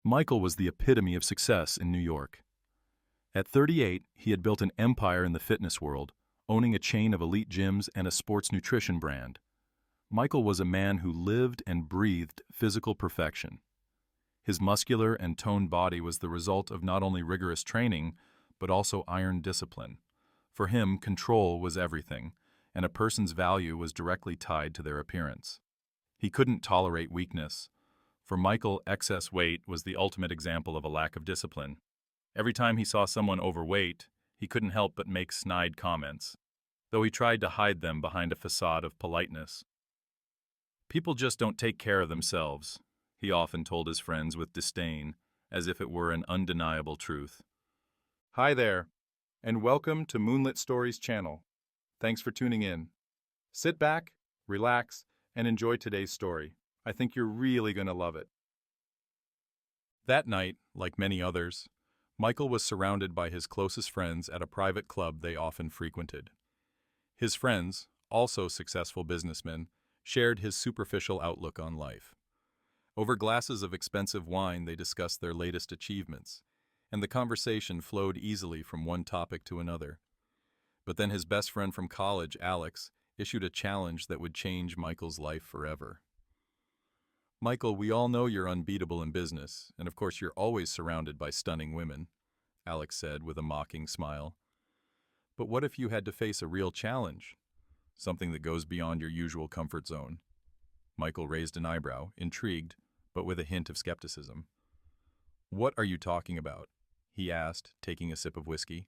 Michael was the epitome of success in New York. At 38, he had built an empire in the fitness world, owning a chain of elite gyms and a sports nutrition brand. Michael was a man who lived and breathed physical perfection. His muscular and toned body was the result of not only rigorous training, but also iron discipline. For him, control was everything, and a person's value was directly tied to their appearance. He couldn't tolerate weakness. For Michael, excess weight was the ultimate example of a lack of discipline. Every time he saw someone overweight, he couldn't help but make snide comments, though he tried to hide them behind a facade of politeness. "People just don't take care of themselves," he often told his friends with disdain, as if it were an undeniable truth. Hi there, and welcome to Moonlit Stories channel. Thanks for tuning in. Sit back, relax, and enjoy today's story. I think you're really going to love it. That night, like many others, Michael was surrounded by his closest friends at a private club they often frequented. His friends, also successful businessmen, shared his superficial outlook on life. Over glasses of expensive wine, they discussed their latest achievements, and the conversation flowed easily from one topic to another. But then his best friend from college, Alex, issued a challenge that would change Michael's life forever. "Michael, we all know you're unbeatable in business, and of course you're always surrounded by stunning women," Alex said with a mocking smile. "But what if you had to face a real challenge? Something that goes beyond your usual comfort zone?" Michael raised an eyebrow, intrigued, but with a hint of skepticism. "What are you talking about?" he asked, taking a sip of whiskey.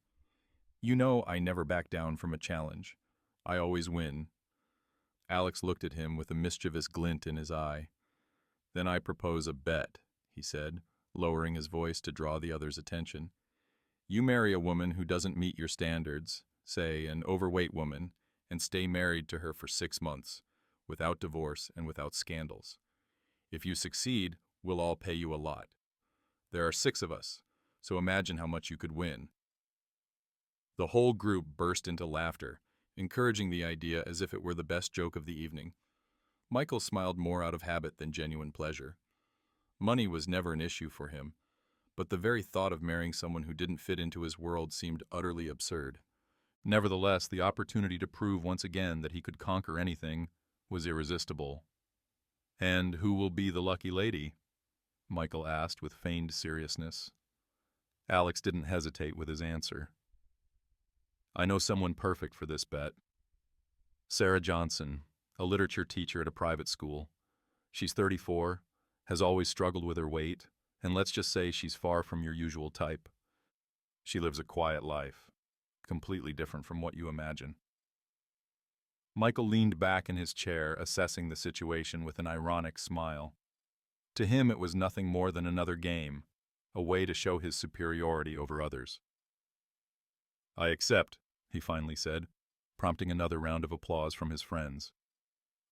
"You know I never back down from a challenge. I always win." Alex looked at him with a mischievous glint in his eye. "Then I propose a bet," he said, lowering his voice to draw the other's attention. "You marry a woman who doesn't meet your standards, say an overweight woman, and stay married to her for 6 months, without divorce and without scandals. If you succeed, we'll all pay you a lot. There are 6 of us, so imagine how much you could win." The whole group burst into laughter, encouraging the idea as if it were the best joke of the evening. Michael smiled more out of habit than genuine pleasure. Money was never an issue for him, but the very thought of marrying someone who didn't fit into his world seemed utterly absurd. Nevertheless, the opportunity to prove once again that he could conquer anything was irresistible. "And who will be the lucky lady?" Michael asked with feigned seriousness. Alex didn't hesitate with his answer. "I know someone perfect for this bet. Sarah Johnson, a literature teacher at a private school. She's 34, has always struggled with her weight, and let's just say she's far from your usual type. She lives a quiet life, completely different from what you imagine." Michael leaned back in his chair, assessing the situation with an ironic smile. To him, it was nothing more than another game, a way to show his superiority over others. "I accept," he finally said, prompting another round of applause from his friends.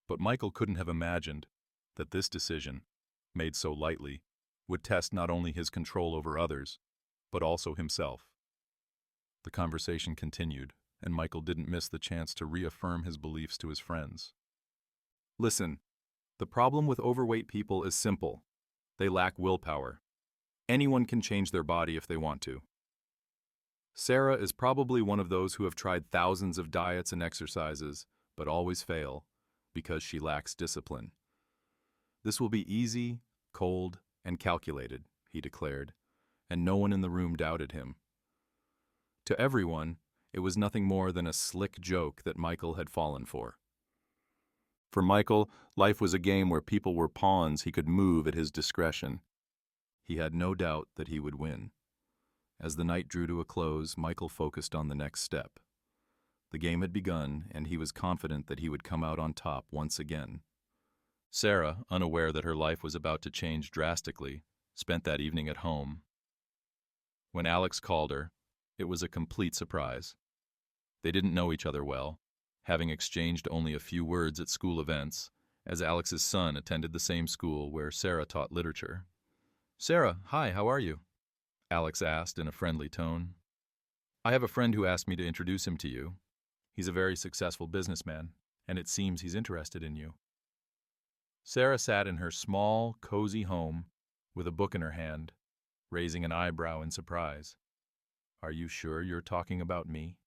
But Michael couldn't have imagined that this decision, made so lightly, would test not only his control over others, but also himself. The conversation continued, and Michael didn't miss the chance to reaffirm his beliefs to his friends. "Listen, the problem with overweight people is simple. They lack willpower. Anyone can change their body if they want to. Sarah is probably one of those who have tried thousands of diets and exercises, but always fail, because she lacks discipline. This will be easy, cold, and calculated," he declared, and no one in the room doubted him. To everyone, it was nothing more than a slick joke that Michael had fallen for. For Michael, life was a game where people were pawns he could move at his discretion. He had no doubt that he would win. As the night drew to a close, Michael focused on the next step. The game had begun, and he was confident that he would come out on top once again. Sarah, unaware that her life was about to change drastically, spent that evening at home. When Alex called her, it was a complete surprise. They didn't know each other well, having exchanged only a few words at school events, as Alex's son attended the same school where Sarah taught literature. "Sarah, hi, how are you?" Alex asked in a friendly tone. "I have a friend who asked me to introduce him to you. He's a very successful businessman, and it seems he's interested in you." Sarah sat in her small, cozy home, with a book in her hand, raising an eyebrow in surprise. "Are you sure you're talking about me?"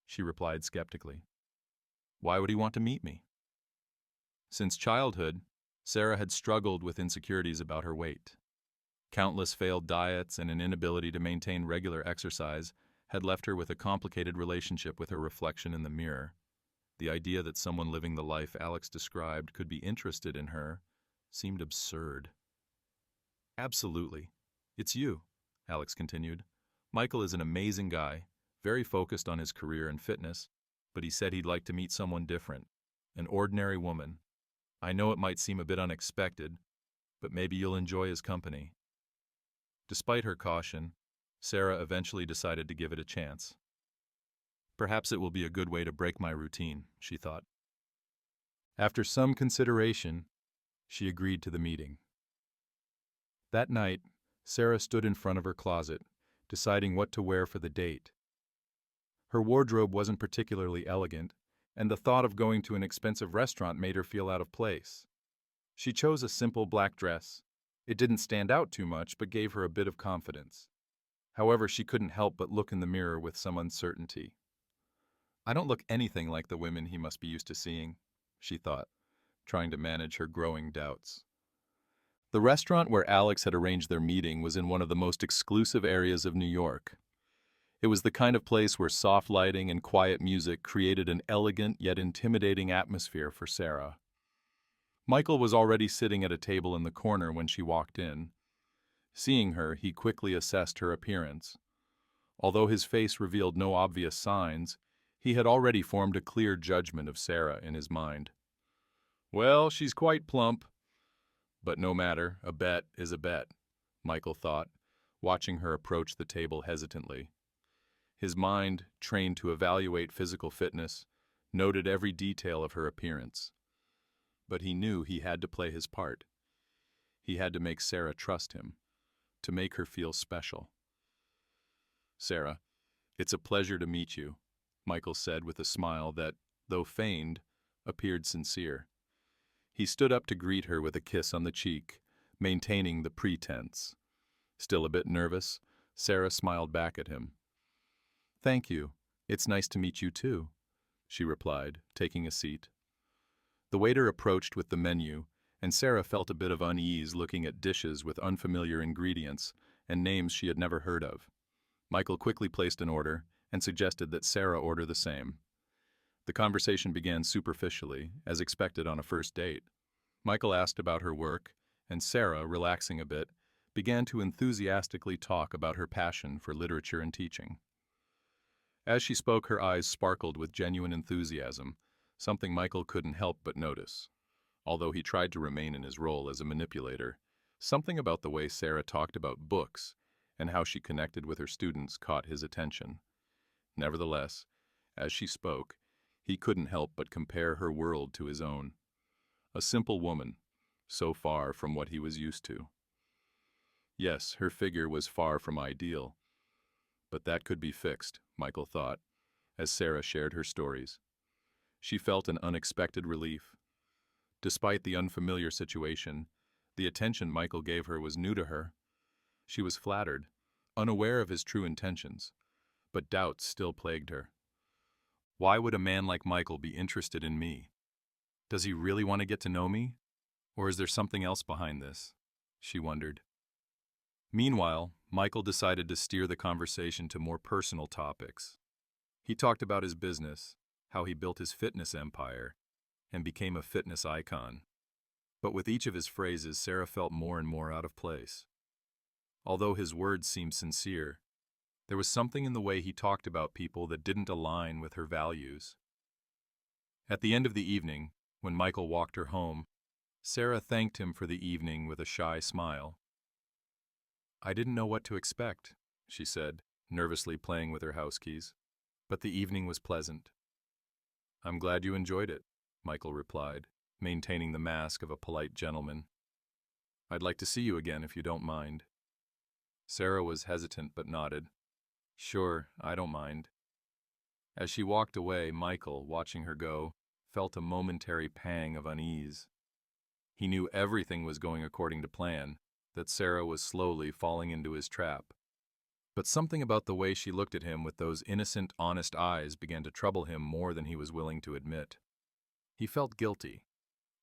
She replied skeptically. "Why would he want to meet me?" Since childhood, Sarah had struggled with insecurities about her weight. Countless failed diets and an inability to maintain regular exercise had left her with a complicated relationship with her reflection in the mirror. The idea that someone living the life Alex described could be interested in her seemed absurd. "Absolutely. It's you," Alex continued. "Michael is an amazing guy, very focused on his career and fitness, but he said he'd like to meet someone different, an ordinary woman. I know it might seem a bit unexpected, but maybe you'll enjoy his company." Despite her caution, Sarah eventually decided to give it a chance. "Perhaps it will be a good way to break my routine," she thought. After some consideration, she agreed to the meeting. That night, Sarah stood in front of her closet, deciding what to wear for the date. Her wardrobe wasn't particularly elegant, and the thought of going to an expensive restaurant made her feel out of place. She chose a simple black dress. It didn't stand out too much, but gave her a bit of confidence. However, she couldn't help but look in the mirror with some uncertainty. "I don't look anything like the women he must be used to seeing," she thought, trying to manage her growing doubts. The restaurant where Alex had arranged their meeting was in one of the most exclusive areas of New York. It was the kind of place where soft lighting and quiet music created an elegant yet intimidating atmosphere for Sarah. Michael was already sitting at a table in the corner when she walked in. Seeing her, he quickly assessed her appearance. Although his face revealed no obvious signs, he had already formed a clear judgment of Sarah in his mind. "Well, she's quite plump. But no matter, a bet is a bet," Michael thought, watching her approach the table hesitantly. His mind, trained to evaluate physical fitness, noted every detail of her appearance. But he knew he had to play his part. He had to make Sarah trust him, to make her feel special. "Sarah, it's a pleasure to meet you," Michael said with a smile that, though feigned, appeared sincere. He stood up to greet her with a kiss on the cheek, maintaining the pretense. Still a bit nervous, Sarah smiled back at him. "Thank you. It's nice to meet you too," she replied, taking a seat. The waiter approached with the menu, and Sarah felt a bit of unease looking at dishes with unfamiliar ingredients and names she had never heard of. Michael quickly placed an order and suggested that Sarah order the same. The conversation began superficially, as expected on a first date. Michael asked about her work, and Sarah, relaxing a bit, began to enthusiastically talk about her passion for literature and teaching. As she spoke, her eyes sparkled with genuine enthusiasm, something Michael couldn't help but notice. Although he tried to remain in his role as a manipulator, something about the way Sarah talked about books and how she connected with her students caught his attention. Nevertheless, as she spoke, he couldn't help but compare her world to his own. A simple woman, so far from what he was used to. Yes, her figure was far from ideal. But that could be fixed, Michael thought, as Sarah shared her stories. She felt an unexpected relief. Despite the unfamiliar situation, the attention Michael gave her was new to her. She was flattered, unaware of his true intentions, but doubts still plagued her. Why would a man like Michael be interested in me? Does he really want to get to know me? Or is there something else behind this? She wondered. Meanwhile, Michael decided to steer the conversation to more personal topics. He talked about his business, how he built his fitness empire, and became a fitness icon. But with each of his phrases, Sarah felt more and more out of place. Although his words seemed sincere, there was something in the way he talked about people that didn't align with her values. At the end of the evening, when Michael walked her home, Sarah thanked him for the evening with a shy smile. "I didn't know what to expect," she said, nervously playing with her house keys. "But the evening was pleasant." "I'm glad you enjoyed it," Michael replied, maintaining the mask of a polite gentleman. "I'd like to see you again if you don't mind." Sarah was hesitant but nodded. "Sure, I don't mind." As she walked away, Michael, watching her go, felt a momentary pang of unease. He knew everything was going according to plan. that Sarah was slowly falling into his trap. But something about the way she looked at him with those innocent, honest eyes began to trouble him more than he was willing to admit. He felt guilty.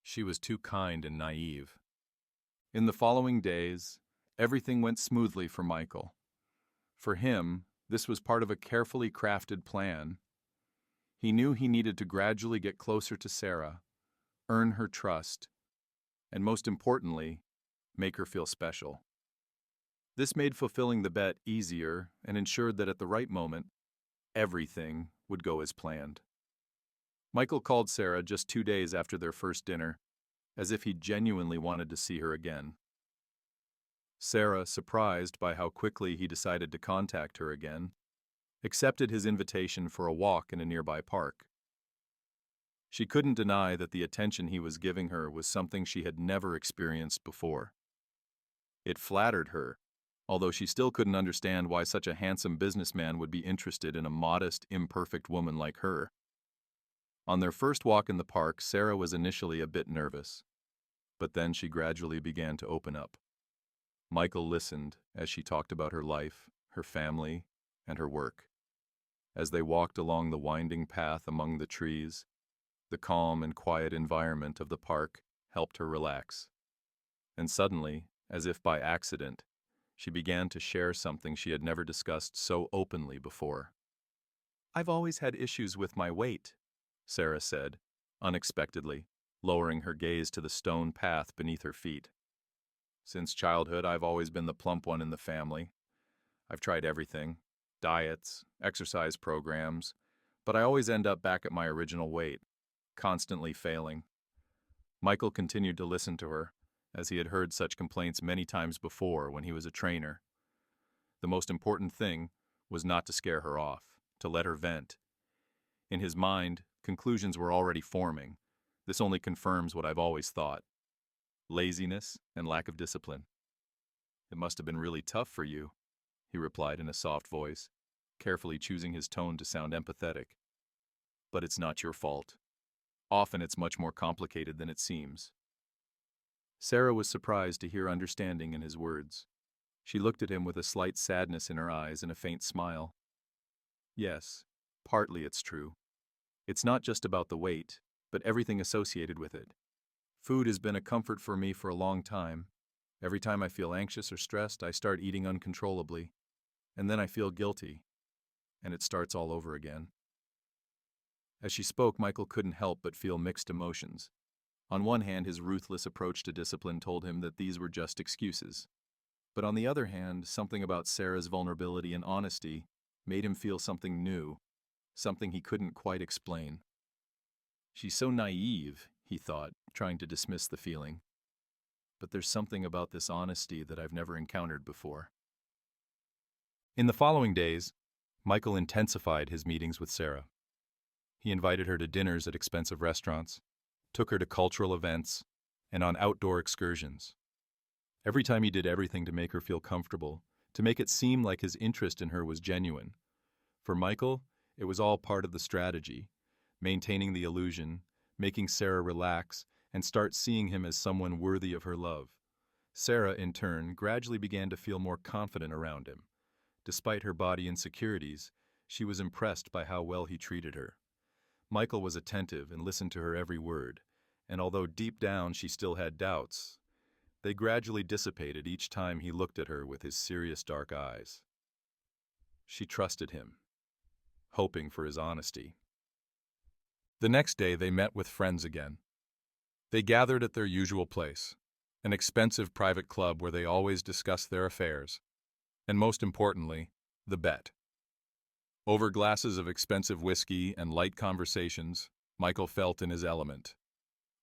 She was too kind and naive. In the following days, everything went smoothly for Michael. For him, this was part of a carefully crafted plan. He knew he needed to gradually get closer to Sarah, earn her trust, and most importantly, make her feel special. This made fulfilling the bet easier and ensured that at the right moment, everything would go as planned. Michael called Sarah just 2 days after their first dinner, as if he genuinely wanted to see her again. Sarah, surprised by how quickly he decided to contact her again, accepted his invitation for a walk in a nearby park. She couldn't deny that the attention he was giving her was something she had never experienced before. It flattered her, although she still couldn't understand why such a handsome businessman would be interested in a modest, imperfect woman like her. On their first walk in the park, Sarah was initially a bit nervous, but then she gradually began to open up. Michael listened as she talked about her life, her family, and her work. As they walked along the winding path among the trees, the calm and quiet environment of the park helped her relax. And suddenly, as if by accident, she began to share something she had never discussed so openly before. "I've always had issues with my weight," Sarah said, unexpectedly, lowering her gaze to the stone path beneath her feet. "Since childhood, I've always been the plump one in the family. I've tried everything, diets, exercise programs, but I always end up back at my original weight, constantly failing." Michael continued to listen to her, as he had heard such complaints many times before when he was a trainer. The most important thing was not to scare her off, to let her vent. In his mind, conclusions were already forming. This only confirms what I've always thought. Laziness and lack of discipline. "It must have been really tough for you," he replied in a soft voice, carefully choosing his tone to sound empathetic. "But it's not your fault. Often it's much more complicated than it seems." Sarah was surprised to hear understanding in his words. She looked at him with a slight sadness in her eyes and a faint smile. "Yes, partly it's true. It's not just about the weight, but everything associated with it. Food has been a comfort for me for a long time. Every time I feel anxious or stressed, I start eating uncontrollably. And then I feel guilty, and it starts all over again." As she spoke, Michael couldn't help but feel mixed emotions. On one hand, his ruthless approach to discipline told him that these were just excuses. But on the other hand, something about Sarah's vulnerability and honesty made him feel something new, something he couldn't quite explain. "She's so naive," he thought, trying to dismiss the feeling. "But there's something about this honesty that I've never encountered before." In the following days, Michael intensified his meetings with Sarah. He invited her to dinners at expensive restaurants, took her to cultural events, and on outdoor excursions. Every time he did everything to make her feel comfortable, to make it seem like his interest in her was genuine. For Michael, it was all part of the strategy, maintaining the illusion, making Sarah relax, and start seeing him as someone worthy of her love. Sarah, in turn, gradually began to feel more confident around him. Despite her body insecurities, she was impressed by how well he treated her. Michael was attentive and listened to her every word, and although deep down she still had doubts, they gradually dissipated each time he looked at her with his serious dark eyes. She trusted him, hoping for his honesty. The next day they met with friends again. They gathered at their usual place, an expensive private club where they always discussed their affairs, and most importantly, the bet. Over glasses of expensive whiskey and light conversations, Michael felt in his element.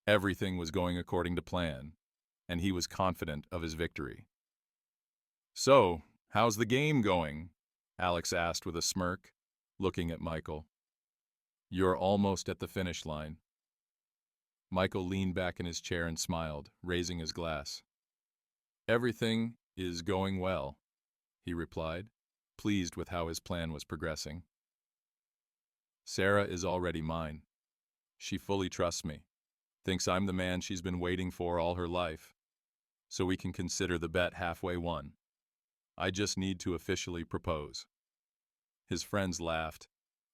Everything was going according to plan, and he was confident of his victory. "So, how's the game going?" Alex asked with a smirk, looking at Michael. "You're almost at the finish line." Michael leaned back in his chair and smiled, raising his glass. "Everything is going well," he replied, pleased with how his plan was progressing. "Sarah is already mine. She fully trusts me, thinks I'm the man she's been waiting for all her life. so we can consider the bet halfway won. I just need to officially propose." His friends laughed,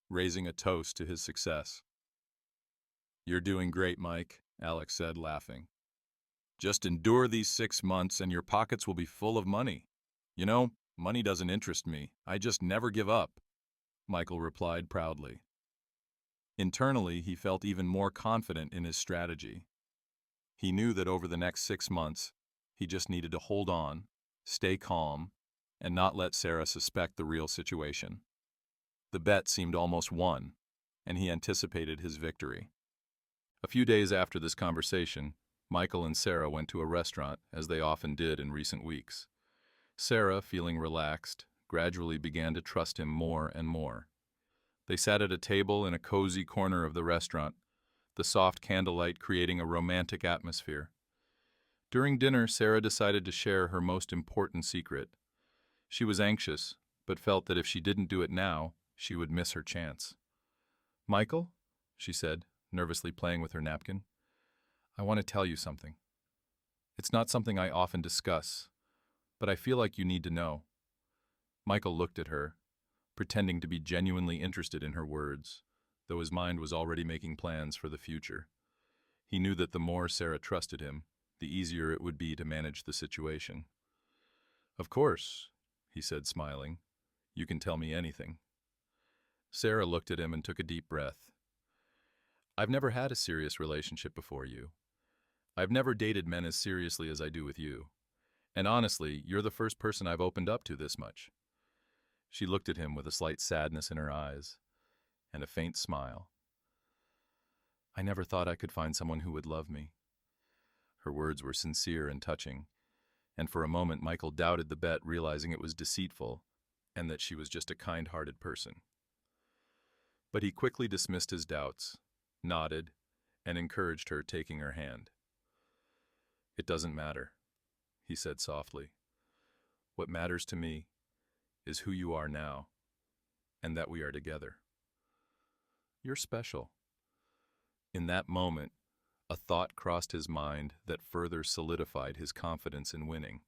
raising a toast to his success. "You're doing great, Mike," Alex said, laughing. "Just endure these 6 months and your pockets will be full of money. You know, money doesn't interest me. I just never give up," Michael replied proudly. Internally, he felt even more confident in his strategy. He knew that over the next 6 months, he just needed to hold on, stay calm, and not let Sarah suspect the real situation. The bet seemed almost won, and he anticipated his victory. A few days after this conversation, Michael and Sarah went to a restaurant, as they often did in recent weeks. Sarah, feeling relaxed, gradually began to trust him more and more. They sat at a table in a cozy corner of the restaurant, the soft candlelight creating a romantic atmosphere. During dinner, Sarah decided to share her most important secret. She was anxious, but felt that if she didn't do it now, she would miss her chance. "Michael," she said, nervously playing with her napkin, "I want to tell you something. It's not something I often discuss, but I feel like you need to know." Michael looked at her, pretending to be genuinely interested in her words, though his mind was already making plans for the future. He knew that the more Sarah trusted him, the easier it would be to manage the situation. "Of course," he said, smiling. "You can tell me anything." Sarah looked at him and took a deep breath. "I've never had a serious relationship before you. I've never dated men as seriously as I do with you. And honestly, you're the first person I've opened up to this much." She looked at him with a slight sadness in her eyes and a faint smile. "I never thought I could find someone who would love me." Her words were sincere and touching, and for a moment Michael doubted the bet, realizing it was deceitful and that she was just a kind-hearted person. But he quickly dismissed his doubts, nodded, and encouraged her, taking her hand. "It doesn't matter," he said softly. "What matters to me is who you are now, and that we are together. You're special." In that moment, a thought crossed his mind that further solidified his confidence in winning.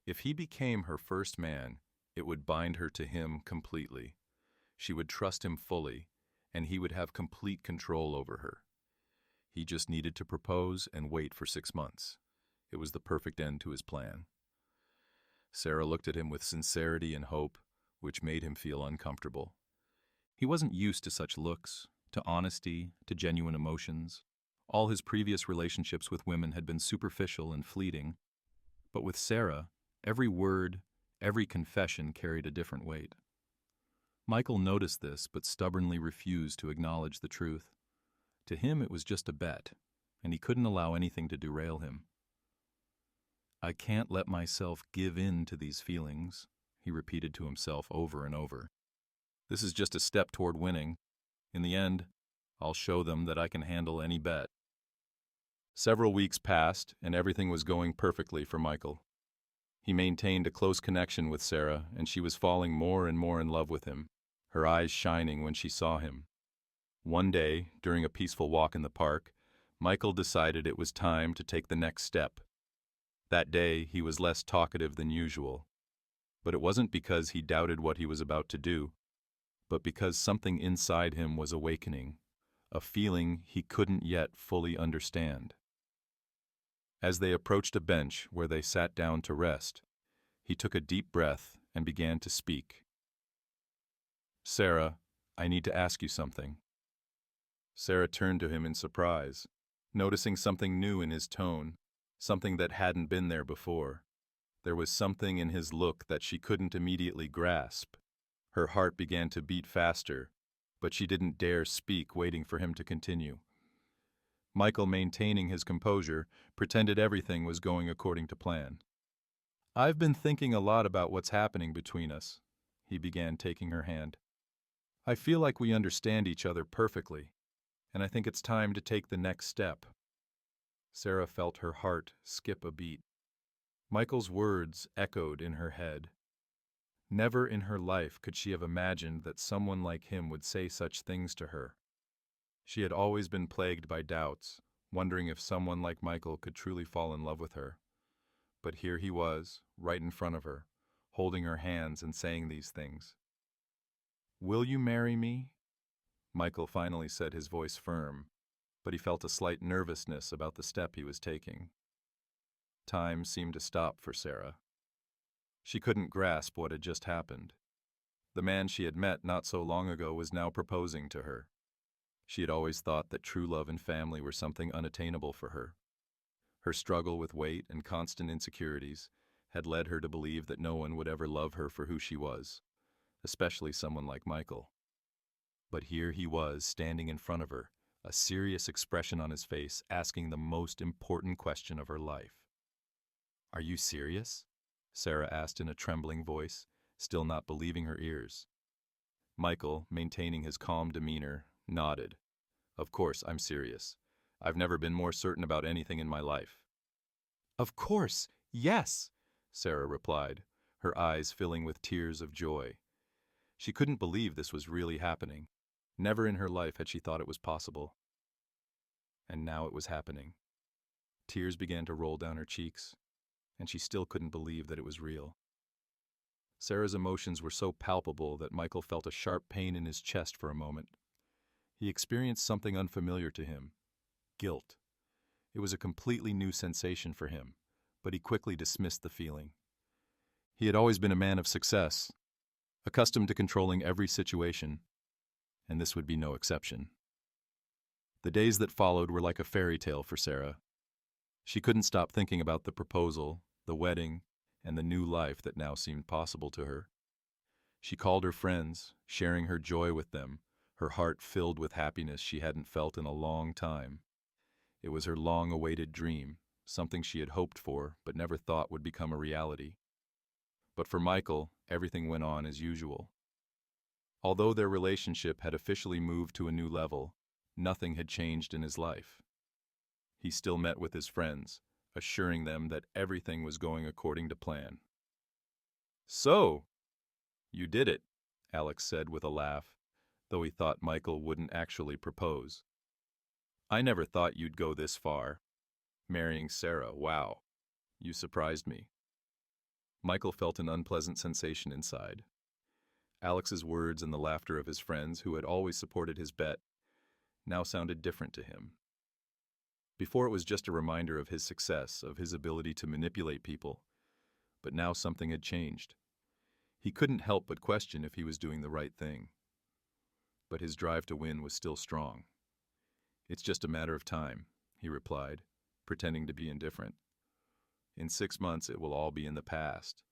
If he became her first man, it would bind her to him completely. She would trust him fully, and he would have complete control over her. He just needed to propose and wait for 6 months. It was the perfect end to his plan. Sarah looked at him with sincerity and hope, which made him feel uncomfortable. He wasn't used to such looks, to honesty, to genuine emotions. All his previous relationships with women had been superficial and fleeting, but with Sarah, every word, every confession carried a different weight. Michael noticed this, but stubbornly refused to acknowledge the truth. To him, it was just a bet, and he couldn't allow anything to derail him. "I can't let myself give in to these feelings," he repeated to himself over and over. "This is just a step toward winning. In the end, I'll show them that I can handle any bet." Several weeks passed, and everything was going perfectly for Michael. He maintained a close connection with Sarah, and she was falling more and more in love with him, her eyes shining when she saw him. One day, during a peaceful walk in the park, Michael decided it was time to take the next step. That day, he was less talkative than usual. But it wasn't because he doubted what he was about to do, but because something inside him was awakening, a feeling he couldn't yet fully understand. As they approached a bench where they sat down to rest, he took a deep breath and began to speak. "Sarah, I need to ask you something." Sarah turned to him in surprise, noticing something new in his tone, something that hadn't been there before. There was something in his look that she couldn't immediately grasp. Her heart began to beat faster, but she didn't dare speak, waiting for him to continue. Michael, maintaining his composure, pretended everything was going according to plan. "I've been thinking a lot about what's happening between us," he began, taking her hand. "I feel like we understand each other perfectly, and I think it's time to take the next step." Sarah felt her heart skip a beat. Michael's words echoed in her head. Never in her life could she have imagined that someone like him would say such things to her. She had always been plagued by doubts, wondering if someone like Michael could truly fall in love with her. But here he was, right in front of her, holding her hands and saying these things. "Will you marry me?" Michael finally said, his voice firm, but he felt a slight nervousness about the step he was taking. Time seemed to stop for Sarah. She couldn't grasp what had just happened. The man she had met not so long ago was now proposing to her. She had always thought that true love and family were something unattainable for her. Her struggle with weight and constant insecurities had led her to believe that no one would ever love her for who she was, especially someone like Michael. But here he was, standing in front of her, a serious expression on his face, asking the most important question of her life. "Are you serious?" Sarah asked in a trembling voice, still not believing her ears. Michael, maintaining his calm demeanor, nodded. "Of course, I'm serious. I've never been more certain about anything in my life." "Of course, yes," Sarah replied, her eyes filling with tears of joy. She couldn't believe this was really happening. Never in her life had she thought it was possible. And now it was happening. Tears began to roll down her cheeks, and she still couldn't believe that it was real. Sarah's emotions were so palpable that Michael felt a sharp pain in his chest for a moment. He experienced something unfamiliar to him: guilt. It was a completely new sensation for him, but he quickly dismissed the feeling. He had always been a man of success, accustomed to controlling every situation, and this would be no exception. The days that followed were like a fairy tale for Sarah. She couldn't stop thinking about the proposal, the wedding, and the new life that now seemed possible to her. She called her friends, sharing her joy with them, her heart filled with happiness she hadn't felt in a long time. It was her long-awaited dream, something she had hoped for but never thought would become a reality. But for Michael, everything went on as usual. Although their relationship had officially moved to a new level, nothing had changed in his life. He still met with his friends, assuring them that everything was going according to plan. "So, you did it," Alex said with a laugh, though he thought Michael wouldn't actually propose. "I never thought you'd go this far. Marrying Sarah, wow. You surprised me." Michael felt an unpleasant sensation inside. Alex's words and the laughter of his friends, who had always supported his bet, now sounded different to him. Before it was just a reminder of his success, of his ability to manipulate people, but now something had changed. He couldn't help but question if he was doing the right thing. But his drive to win was still strong. "It's just a matter of time," he replied, pretending to be indifferent. "In 6 months it will all be in the past,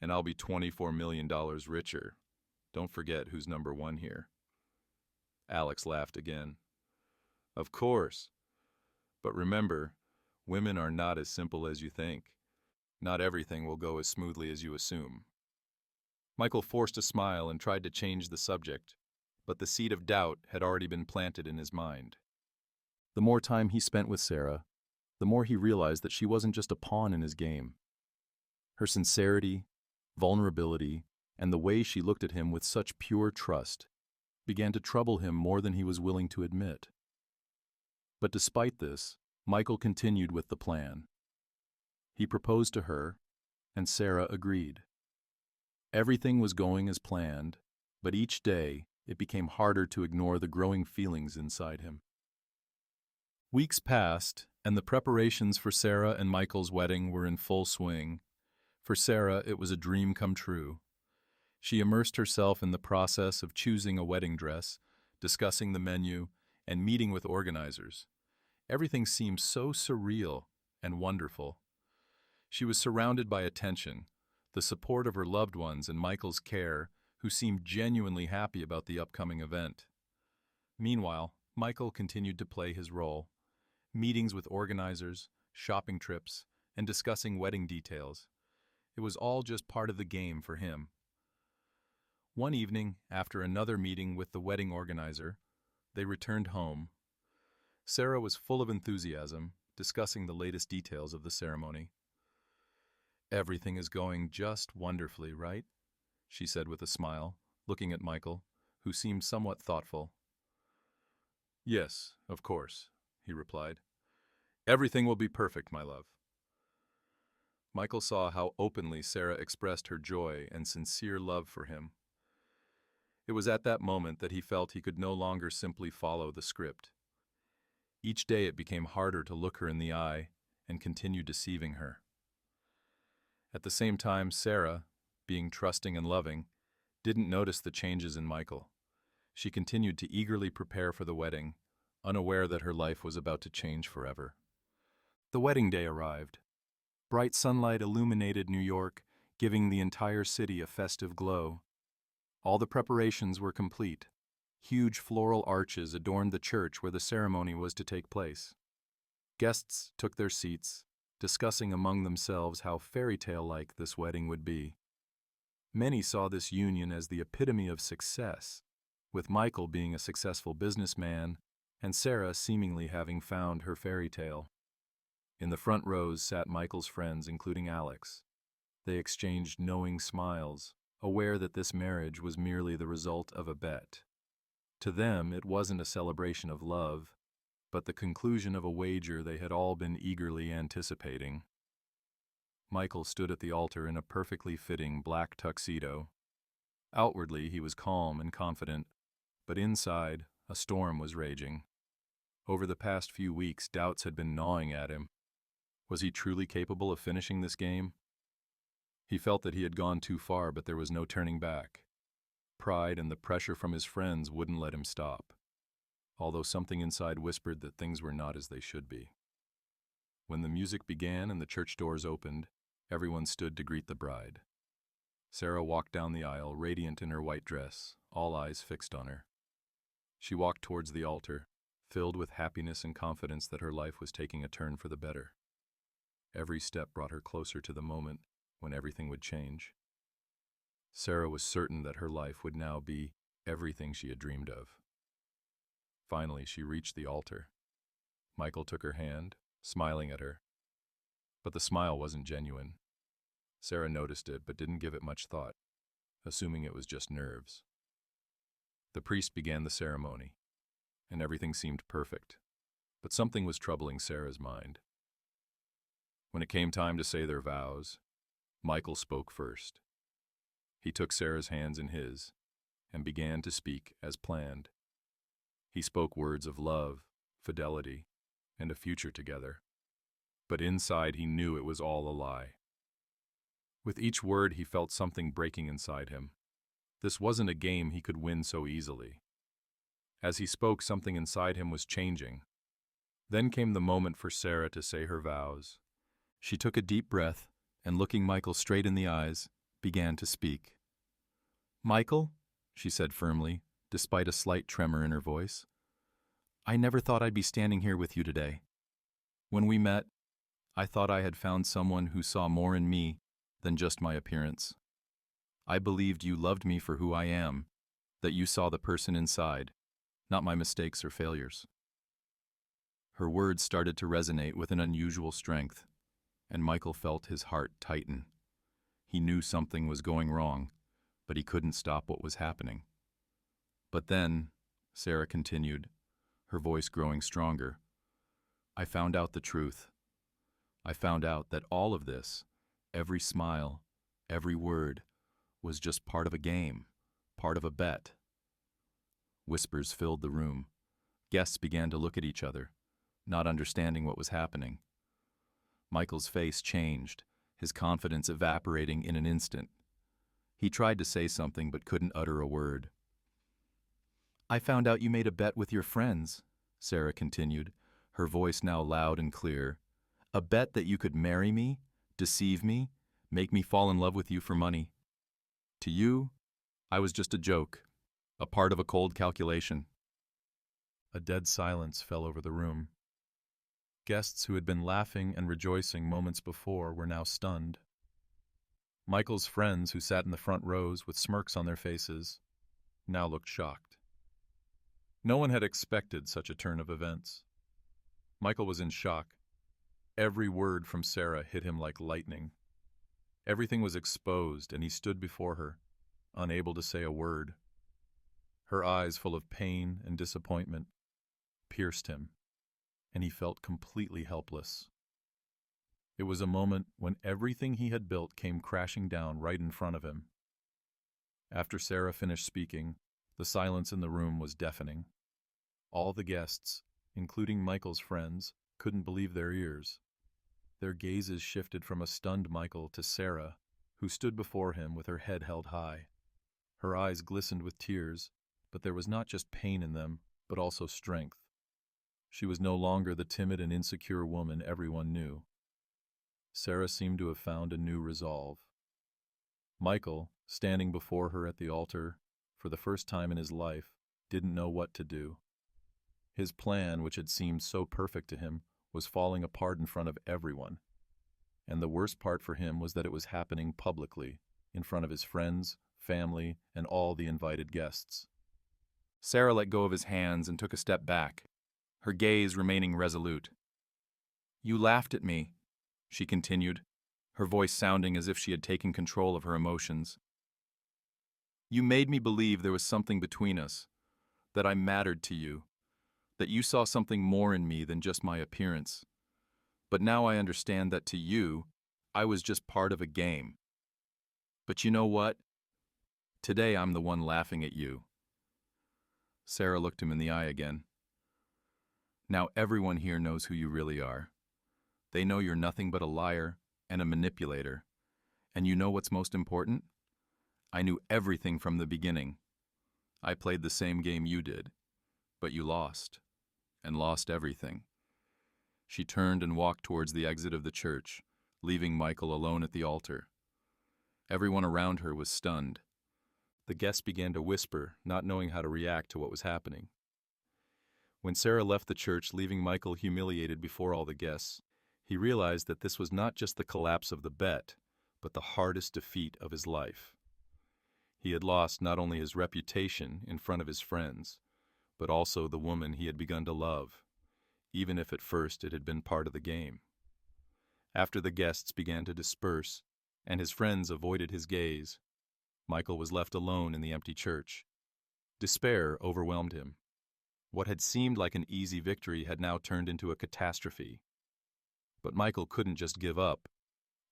and I'll be $24 million richer. Don't forget who's number one here." Alex laughed again. "Of course. But remember, women are not as simple as you think. Not everything will go as smoothly as you assume." Michael forced a smile and tried to change the subject, but the seed of doubt had already been planted in his mind. The more time he spent with Sarah, the more he realized that she wasn't just a pawn in his game. Her sincerity, vulnerability, and the way she looked at him with such pure trust began to trouble him more than he was willing to admit. But despite this, Michael continued with the plan. He proposed to her, and Sarah agreed. Everything was going as planned, but each day it became harder to ignore the growing feelings inside him. Weeks passed, and the preparations for Sarah and Michael's wedding were in full swing. For Sarah, it was a dream come true. She immersed herself in the process of choosing a wedding dress, discussing the menu, and meeting with organizers. Everything seemed so surreal and wonderful. She was surrounded by attention, the support of her loved ones and Michael's care, who seemed genuinely happy about the upcoming event. Meanwhile, Michael continued to play his role. Meetings with organizers, shopping trips, and discussing wedding details. It was all just part of the game for him. One evening, after another meeting with the wedding organizer, they returned home. Sarah was full of enthusiasm, discussing the latest details of the ceremony. "Everything is going just wonderfully, right?" she said with a smile, looking at Michael, who seemed somewhat thoughtful. "Yes, of course," he replied. "Everything will be perfect, my love." Michael saw how openly Sarah expressed her joy and sincere love for him. It was at that moment that he felt he could no longer simply follow the script. Each day it became harder to look her in the eye and continue deceiving her. At the same time, Sarah, being trusting and loving, didn't notice the changes in Michael. She continued to eagerly prepare for the wedding, unaware that her life was about to change forever. The wedding day arrived. Bright sunlight illuminated New York, giving the entire city a festive glow. All the preparations were complete. Huge floral arches adorned the church where the ceremony was to take place. Guests took their seats, discussing among themselves how fairy tale-like this wedding would be. Many saw this union as the epitome of success, with Michael being a successful businessman and Sarah seemingly having found her fairy tale. In the front rows sat Michael's friends, including Alex. They exchanged knowing smiles, aware that this marriage was merely the result of a bet. To them, it wasn't a celebration of love, but the conclusion of a wager they had all been eagerly anticipating. Michael stood at the altar in a perfectly fitting black tuxedo. Outwardly, he was calm and confident, but inside, a storm was raging. Over the past few weeks, doubts had been gnawing at him. Was he truly capable of finishing this game? He felt that he had gone too far, but there was no turning back. Pride and the pressure from his friends wouldn't let him stop, although something inside whispered that things were not as they should be. When the music began and the church doors opened, everyone stood to greet the bride. Sarah walked down the aisle, radiant in her white dress, all eyes fixed on her. She walked towards the altar, filled with happiness and confidence that her life was taking a turn for the better. Every step brought her closer to the moment when everything would change. Sarah was certain that her life would now be everything she had dreamed of. Finally, she reached the altar. Michael took her hand, smiling at her. But the smile wasn't genuine. Sarah noticed it but didn't give it much thought, assuming it was just nerves. The priest began the ceremony, and everything seemed perfect. But something was troubling Sarah's mind. When it came time to say their vows, Michael spoke first. He took Sarah's hands in his and began to speak as planned. He spoke words of love, fidelity, and a future together. But inside he knew it was all a lie. With each word he felt something breaking inside him. This wasn't a game he could win so easily. As he spoke, something inside him was changing. Then came the moment for Sarah to say her vows. She took a deep breath and, looking Michael straight in the eyes, began to speak. "Michael," she said firmly, despite a slight tremor in her voice, "I never thought I'd be standing here with you today. When we met, I thought I had found someone who saw more in me than just my appearance. I believed you loved me for who I am, that you saw the person inside, not my mistakes or failures." Her words started to resonate with an unusual strength, and Michael felt his heart tighten. He knew something was going wrong, but he couldn't stop what was happening. "But then," Sarah continued, her voice growing stronger, "I found out the truth. I found out that all of this, every smile, every word, was just part of a game, part of a bet." Whispers filled the room. Guests began to look at each other, not understanding what was happening. Michael's face changed, his confidence evaporating in an instant. He tried to say something but couldn't utter a word. "I found out you made a bet with your friends," Sarah continued, her voice now loud and clear. "A bet that you could marry me, deceive me, make me fall in love with you for money. To you, I was just a joke, a part of a cold calculation." A dead silence fell over the room. Guests who had been laughing and rejoicing moments before were now stunned. Michael's friends, who sat in the front rows with smirks on their faces, now looked shocked. No one had expected such a turn of events. Michael was in shock. Every word from Sarah hit him like lightning. Everything was exposed, and he stood before her, unable to say a word. Her eyes, full of pain and disappointment, pierced him, and he felt completely helpless. It was a moment when everything he had built came crashing down right in front of him. After Sarah finished speaking, the silence in the room was deafening. All the guests, including Michael's friends, couldn't believe their ears. Their gazes shifted from a stunned Michael to Sarah, who stood before him with her head held high. Her eyes glistened with tears, but there was not just pain in them, but also strength. She was no longer the timid and insecure woman everyone knew. Sarah seemed to have found a new resolve. Michael, standing before her at the altar, for the first time in his life, didn't know what to do. His plan, which had seemed so perfect to him, was falling apart in front of everyone. And the worst part for him was that it was happening publicly, in front of his friends, family, and all the invited guests. Sarah let go of his hands and took a step back, her gaze remaining resolute. "You laughed at me," she continued, her voice sounding as if she had taken control of her emotions. "You made me believe there was something between us, that I mattered to you, that you saw something more in me than just my appearance. But now I understand that to you, I was just part of a game. But you know what? Today I'm the one laughing at you." Sarah looked him in the eye again. "Now everyone here knows who you really are. They know you're nothing but a liar and a manipulator. And you know what's most important? I knew everything from the beginning. I played the same game you did, but you lost, and lost everything." She turned and walked towards the exit of the church, leaving Michael alone at the altar. Everyone around her was stunned. The guests began to whisper, not knowing how to react to what was happening. When Sarah left the church, leaving Michael humiliated before all the guests, he realized that this was not just the collapse of the bet, but the hardest defeat of his life. He had lost not only his reputation in front of his friends, but also the woman he had begun to love, even if at first it had been part of the game. After the guests began to disperse, and his friends avoided his gaze, Michael was left alone in the empty church. Despair overwhelmed him. What had seemed like an easy victory had now turned into a catastrophe. But Michael couldn't just give up.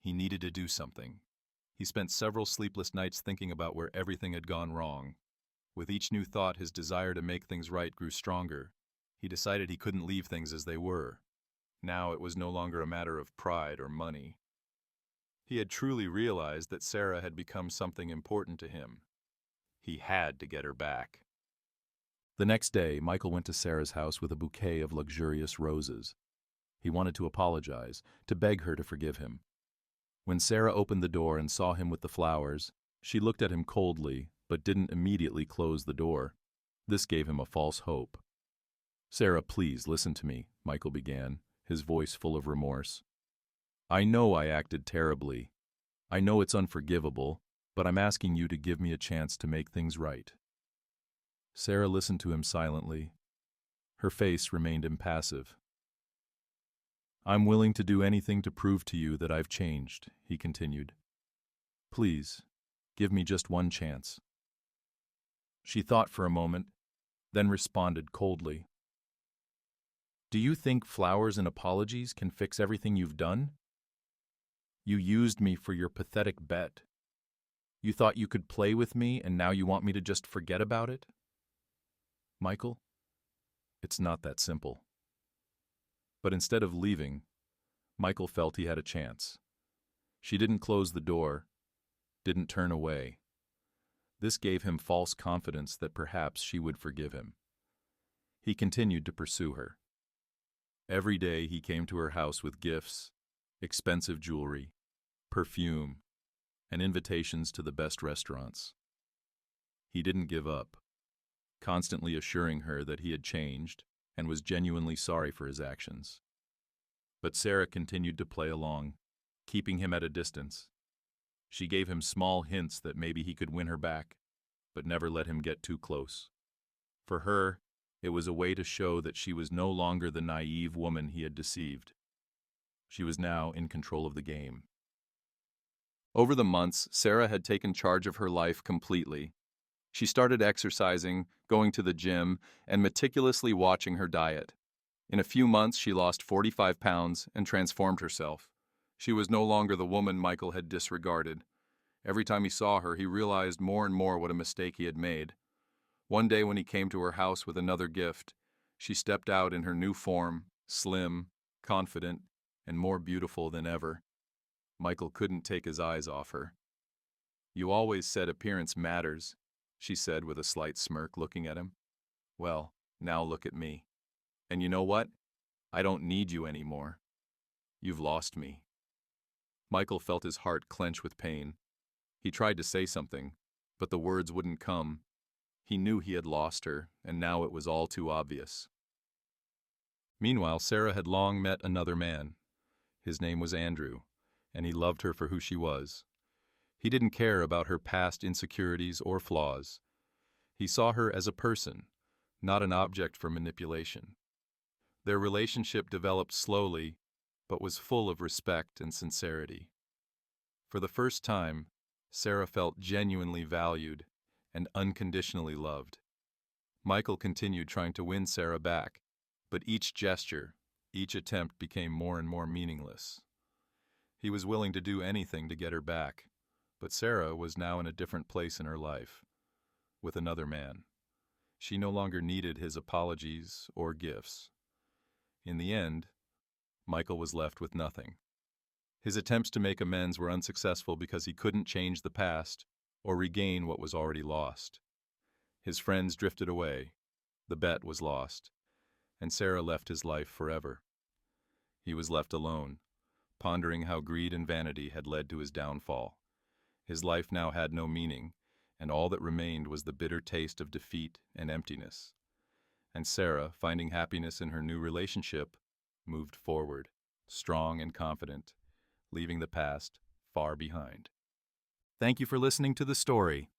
He needed to do something. He spent several sleepless nights thinking about where everything had gone wrong. With each new thought, his desire to make things right grew stronger. He decided he couldn't leave things as they were. Now it was no longer a matter of pride or money. He had truly realized that Sarah had become something important to him. He had to get her back. The next day, Michael went to Sarah's house with a bouquet of luxurious roses. He wanted to apologize, to beg her to forgive him. When Sarah opened the door and saw him with the flowers, she looked at him coldly, but didn't immediately close the door. This gave him a false hope. "Sarah, please listen to me," Michael began, his voice full of remorse. "I know I acted terribly. I know it's unforgivable, but I'm asking you to give me a chance to make things right." Sarah listened to him silently. Her face remained impassive. "I'm willing to do anything to prove to you that I've changed," he continued. "Please, give me just one chance." She thought for a moment, then responded coldly. "Do you think flowers and apologies can fix everything you've done? You used me for your pathetic bet. You thought you could play with me, and now you want me to just forget about it? Michael, it's not that simple." But instead of leaving, Michael felt he had a chance. She didn't close the door, didn't turn away. This gave him false confidence that perhaps she would forgive him. He continued to pursue her. Every day he came to her house with gifts, expensive jewelry, perfume, and invitations to the best restaurants. He didn't give up, constantly assuring her that he had changed and was genuinely sorry for his actions. But Sarah continued to play along, keeping him at a distance. She gave him small hints that maybe he could win her back, but never let him get too close. For her, it was a way to show that she was no longer the naive woman he had deceived. She was now in control of the game. Over the months, Sarah had taken charge of her life completely. She started exercising, going to the gym, and meticulously watching her diet. In a few months, she lost 45 pounds and transformed herself. She was no longer the woman Michael had disregarded. Every time he saw her, he realized more and more what a mistake he had made. One day when he came to her house with another gift, she stepped out in her new form, slim, confident, and more beautiful than ever. Michael couldn't take his eyes off her. "You always said appearance matters," she said with a slight smirk, looking at him. "Well, now look at me. And you know what? I don't need you anymore. You've lost me." Michael felt his heart clench with pain. He tried to say something, but the words wouldn't come. He knew he had lost her, and now it was all too obvious. Meanwhile, Sarah had long met another man. His name was Andrew, and he loved her for who she was. He didn't care about her past insecurities or flaws. He saw her as a person, not an object for manipulation. Their relationship developed slowly, but was full of respect and sincerity. For the first time, Sarah felt genuinely valued and unconditionally loved. Michael continued trying to win Sarah back, but each gesture, each attempt became more and more meaningless. He was willing to do anything to get her back, but Sarah was now in a different place in her life, with another man. She no longer needed his apologies or gifts. In the end, Michael was left with nothing. His attempts to make amends were unsuccessful because he couldn't change the past or regain what was already lost. His friends drifted away, the bet was lost, and Sarah left his life forever. He was left alone, pondering how greed and vanity had led to his downfall. His life now had no meaning, and all that remained was the bitter taste of defeat and emptiness. And Sarah, finding happiness in her new relationship, moved forward, strong and confident, leaving the past far behind. Thank you for listening to the story.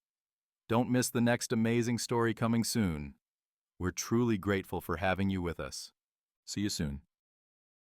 Don't miss the next amazing story coming soon. We're truly grateful for having you with us. See you soon.